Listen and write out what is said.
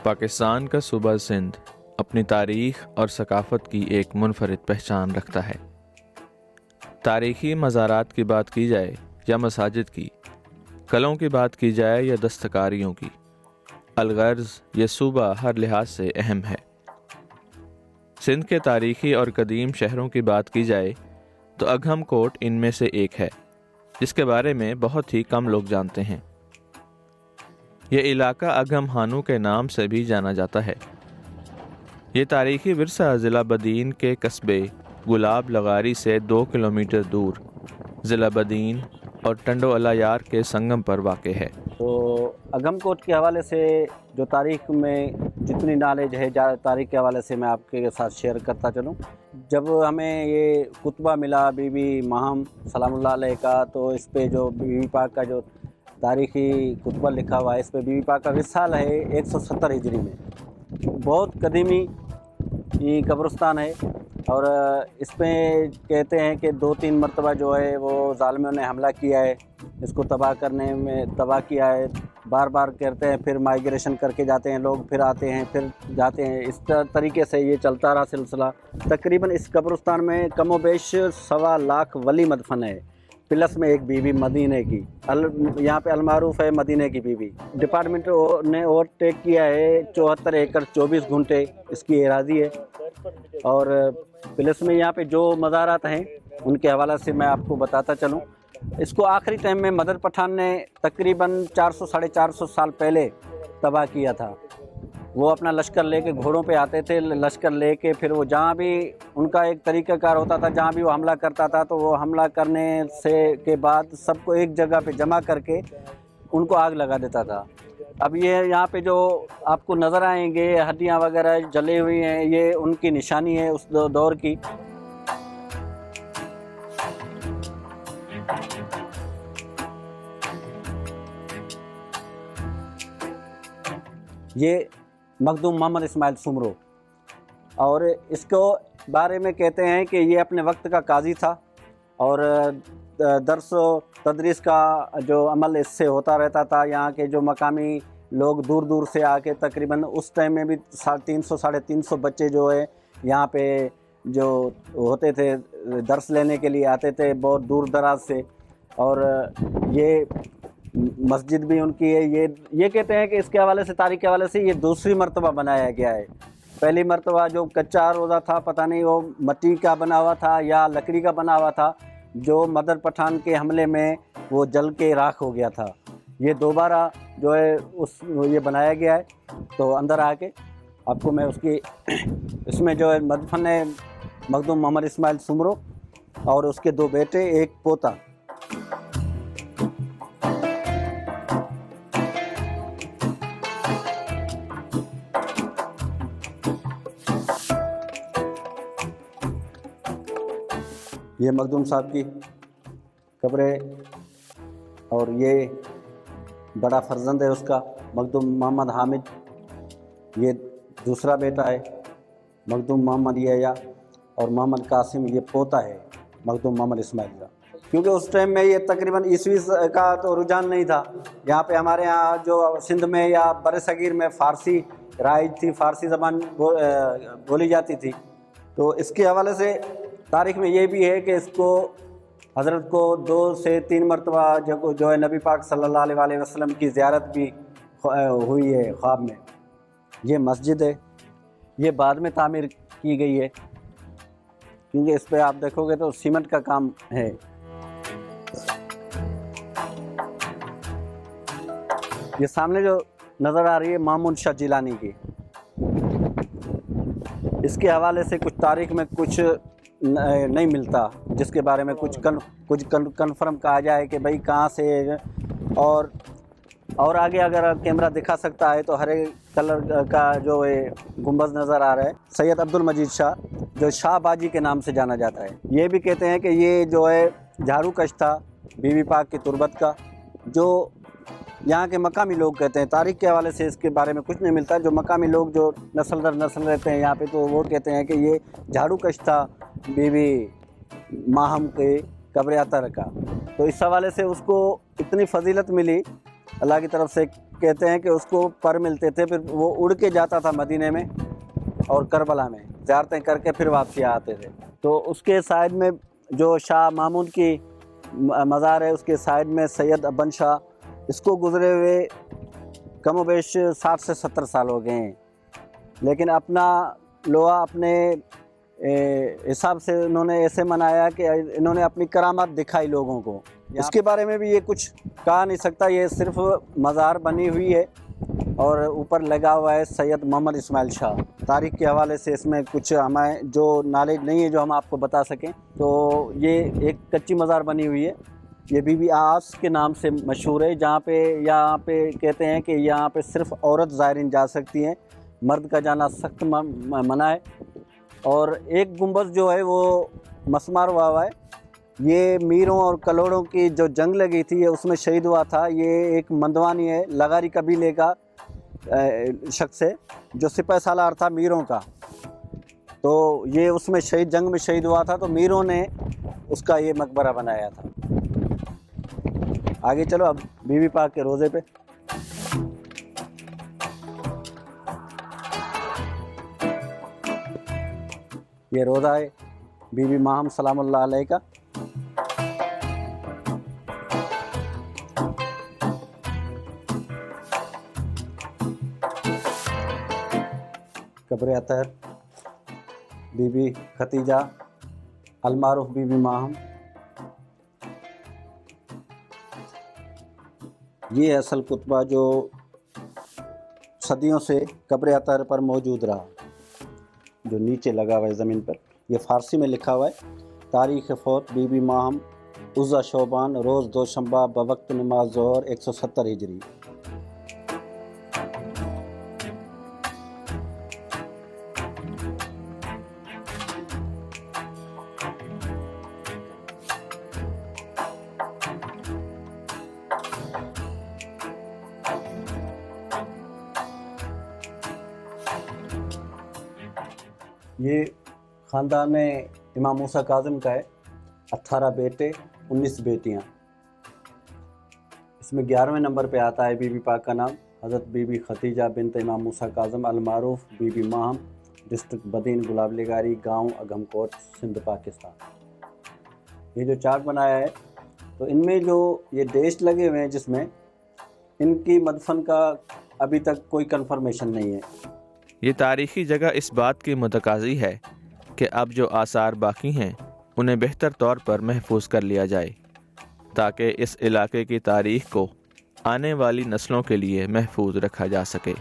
پاکستان کا صوبہ سندھ اپنی تاریخ اور ثقافت کی ایک منفرد پہچان رکھتا ہے۔ تاریخی مزارات کی بات کی جائے یا مساجد کی، قلعوں کی بات کی جائے یا دستکاریوں کی، الغرض یہ صوبہ ہر لحاظ سے اہم ہے۔ سندھ کے تاریخی اور قدیم شہروں کی بات کی جائے تو اگھم کوٹ ان میں سے ایک ہے، جس کے بارے میں بہت ہی کم لوگ جانتے ہیں۔ یہ علاقہ اگھم ہانو کے نام سے بھی جانا جاتا ہے۔ یہ تاریخی ورثہ ضلع بدین کے قصبے گلاب لغاری سے 2 کلومیٹر دور ضلع بدین اور ٹنڈو الایار کے سنگم پر واقع ہے۔ تو اگھم کوٹ کے حوالے سے جو تاریخ میں جتنی نالج ہے تاریخ کے حوالے سے میں آپ کے ساتھ شیئر کرتا چلوں۔ جب ہمیں یہ کتبہ ملا بی بی ماہم سلام اللہ علیہ کا، تو اس پہ جو بی بی پاک کا جو تاریخی کتبہ لکھا ہوا ہے، اس پہ بی بی پاک کا وصال ہے 170 ہجری میں۔ بہت قدیمی یہ قبرستان ہے، اور اس پہ کہتے ہیں کہ 2-3 مرتبہ جو ہے وہ ظالموں نے حملہ کیا ہے، اس کو تباہ کیا ہے۔ بار بار کرتے ہیں، پھر مائیگریشن کر کے جاتے ہیں لوگ، پھر آتے ہیں، پھر جاتے ہیں، اس طریقے سے یہ چلتا رہا سلسلہ۔ تقریباً اس قبرستان میں کم و بیش 1.25 لاکھ ولی مدفن ہے، پلس میں ایک بی بی مدینے کی، یہاں پہ المعروف ہے مدینے کی بی بی۔ ڈپارٹمنٹ نے اوور ٹیک کیا ہے 74 ایکڑ 24 گھنٹے اس کی اراضی ہے، اور پلس میں یہاں پہ جو مزارات ہیں ان کے حوالے سے میں آپ کو بتاتا چلوں۔ اس کو آخری ٹائم میں مدر پٹھان نے تقریباً 400-450 سال پہلے تباہ کیا تھا۔ وہ اپنا لشکر لے کے گھوڑوں پہ آتے تھے، لشکر لے کے پھر وہ جہاں بھی ان کا ایک طریقہ کار ہوتا تھا، جہاں بھی وہ حملہ کرتا تھا تو وہ حملہ کرنے کے بعد سب کو ایک جگہ پہ جمع کر کے ان کو آگ لگا دیتا تھا۔ اب یہ یہاں پہ جو آپ کو نظر آئیں گے ہڈیاں وغیرہ جلے ہوئی ہیں، یہ ان کی نشانی ہے اس دور کی۔ یہ مخدوم محمد اسماعیل سمرو، اور اس کو بارے میں کہتے ہیں کہ یہ اپنے وقت کا قاضی تھا، اور درس و تدریس کا جو عمل اس سے ہوتا رہتا تھا۔ یہاں کے جو مقامی لوگ دور دور سے آ کے تقریباً اس ٹائم میں بھی 300-350 بچے جو ہے یہاں پہ جو ہوتے تھے درس لینے کے لیے آتے تھے بہت دور دراز سے۔ اور یہ مسجد بھی ان کی ہے۔ یہ کہتے ہیں کہ اس کے حوالے سے تاریخ کے حوالے سے یہ دوسری مرتبہ بنایا گیا ہے۔ پہلی مرتبہ جو کچا روزہ تھا، پتہ نہیں وہ مٹی کا بنا ہوا تھا یا لکڑی کا بنا ہوا تھا، جو مدر پٹھان کے حملے میں وہ جل کے راکھ ہو گیا تھا۔ یہ دوبارہ جو ہے یہ بنایا گیا ہے۔ تو اندر آ کے آپ کو میں اس میں جو ہے مدفن ہے مخدوم محمد اسماعیل سمرو اور اس کے 2 بیٹے، ایک پوتا۔ یہ مخدوم صاحب کی قبر ہے، اور یہ بڑا فرزند ہے اس کا مخدوم محمد حامد، یہ دوسرا بیٹا ہے مخدوم محمد یحییٰ، اور محمد قاسم یہ پوتا ہے مخدوم محمد اسماعیل کا۔ کیونکہ اس ٹائم میں یہ تقریباً عیسوی کا تو رجحان نہیں تھا، یہاں پہ ہمارے یہاں جو سندھ میں یا بر صغیر میں فارسی رائج تھی، فارسی زبان بولی جاتی تھی۔ تو اس کے حوالے سے تاریخ میں یہ بھی ہے کہ اس کو حضرت کو 2 سے 3 مرتبہ جو ہے نبی پاک صلی اللہ علیہ وسلم کی زیارت بھی ہوئی ہے خواب میں۔ یہ مسجد ہے، یہ بعد میں تعمیر کی گئی ہے، کیونکہ اس پہ آپ دیکھو گے تو سیمنٹ کا کام ہے۔ یہ سامنے جو نظر آ رہی ہے محمود شاہ جیلانی کی، اس کے حوالے سے کچھ تاریخ میں کچھ نہیں ملتا، جس کے بارے میں کچھ کنفرم کہا جائے کہ بھئی کہاں سے۔ اور آگے اگر کیمرہ دکھا سکتا ہے تو ہرے کلر کا جو ہے گنبد نظر آ رہا ہے، سید عبد المجید شاہ، جو شاہ باجی کے نام سے جانا جاتا ہے۔ یہ بھی کہتے ہیں کہ یہ جو ہے جھاڑو کش تھا بی بی پاک کی تربت کا، جو یہاں کے مقامی لوگ کہتے ہیں۔ تاریخ کے حوالے سے اس کے بارے میں کچھ نہیں ملتا، جو مقامی لوگ جو نسل در نسل رہتے ہیں یہاں پہ، تو وہ کہتے ہیں کہ یہ جھاڑو کش تھا بی بی ماہم کے قبر اطہر کا۔ تو اس حوالے سے اس کو اتنی فضیلت ملی اللہ کی طرف سے کہتے ہیں کہ اس کو پر ملتے تھے، پھر وہ اڑ کے جاتا تھا مدینے میں اور کربلا میں زیارتیں کر کے پھر واپسی آتے تھے۔ تو اس کے سائڈ میں جو شاہ محمود کی مزار ہے، اس کے سائڈ میں سید ابن شاہ، اس کو گزرے ہوئے کم و بیش 60 سے 70 سال ہو گئے ہیں، لیکن اپنا لوہا اپنے حساب سے انہوں نے ایسے منایا کہ انہوں نے اپنی کرامات دکھائی لوگوں کو۔ اس کے بارے میں بھی یہ کچھ کہا نہیں سکتا، یہ صرف مزار بنی ہوئی ہے اور اوپر لگا ہوا ہے سید محمد اسماعیل شاہ۔ تاریخ کے حوالے سے اس میں کچھ ہمیں جو نالج نہیں ہے جو ہم آپ کو بتا سکیں، تو یہ ایک کچی مزار بنی ہوئی ہے، یہ بی بی آس کے نام سے مشہور ہے، جہاں پہ یہاں پہ کہتے ہیں کہ یہاں پہ صرف عورت زائرین جا سکتی ہیں، مرد کا جانا سخت منع ہے۔ اور ایک گنبد جو ہے وہ مسمار ہوا ہے، یہ میروں اور کلوڑوں کی جو جنگ لگی تھی اس میں شہید ہوا تھا۔ یہ ایک مندوانی ہے، لغاری قبیلے کا شخص ہے جو سپہ سالار تھا میروں کا، تو یہ اس میں جنگ میں شہید ہوا تھا، تو میروں نے اس کا یہ مقبرہ بنایا تھا۔ آگے چلو اب بی بی پاک کے روضے پہ۔ یہ روضہ ہے بی بی ماہم سلام اللہ علیہ کا۔ قبر اطہر بی بی ختیجہ المعروف بی بی ماہم، یہ اصل کتبہ جو صدیوں سے قبر اطہر پر موجود رہا، جو نیچے لگا ہوا ہے زمین پر۔ یہ فارسی میں لکھا ہوا ہے: تاریخ فوت بی بی ماہم عزا شعبان روز دوشنبہ بوقت نماز ظہر 170 ہجری۔ یہ خاندان امام موسیٰ کاظم کا ہے، 18 بیٹے 19 بیٹیاں۔ اس میں 11ویں نمبر پہ آتا ہے بی بی پاک کا نام، حضرت بی بی ختیجہ بنت امام موسیٰ کاظم المعروف بی بی ماہم، ڈسٹرکٹ بدین گلاب لگاری، گاؤں اگم کوٹ، سندھ، پاکستان۔ یہ جو چارٹ بنایا ہے تو ان میں جو یہ ڈیش لگے ہوئے ہیں جس میں ان کی مدفن کا ابھی تک کوئی کنفرمیشن نہیں ہے۔ یہ تاریخی جگہ اس بات کی متقاضی ہے کہ اب جو آثار باقی ہیں انہیں بہتر طور پر محفوظ کر لیا جائے تاکہ اس علاقے کی تاریخ کو آنے والی نسلوں کے لیے محفوظ رکھا جا سکے۔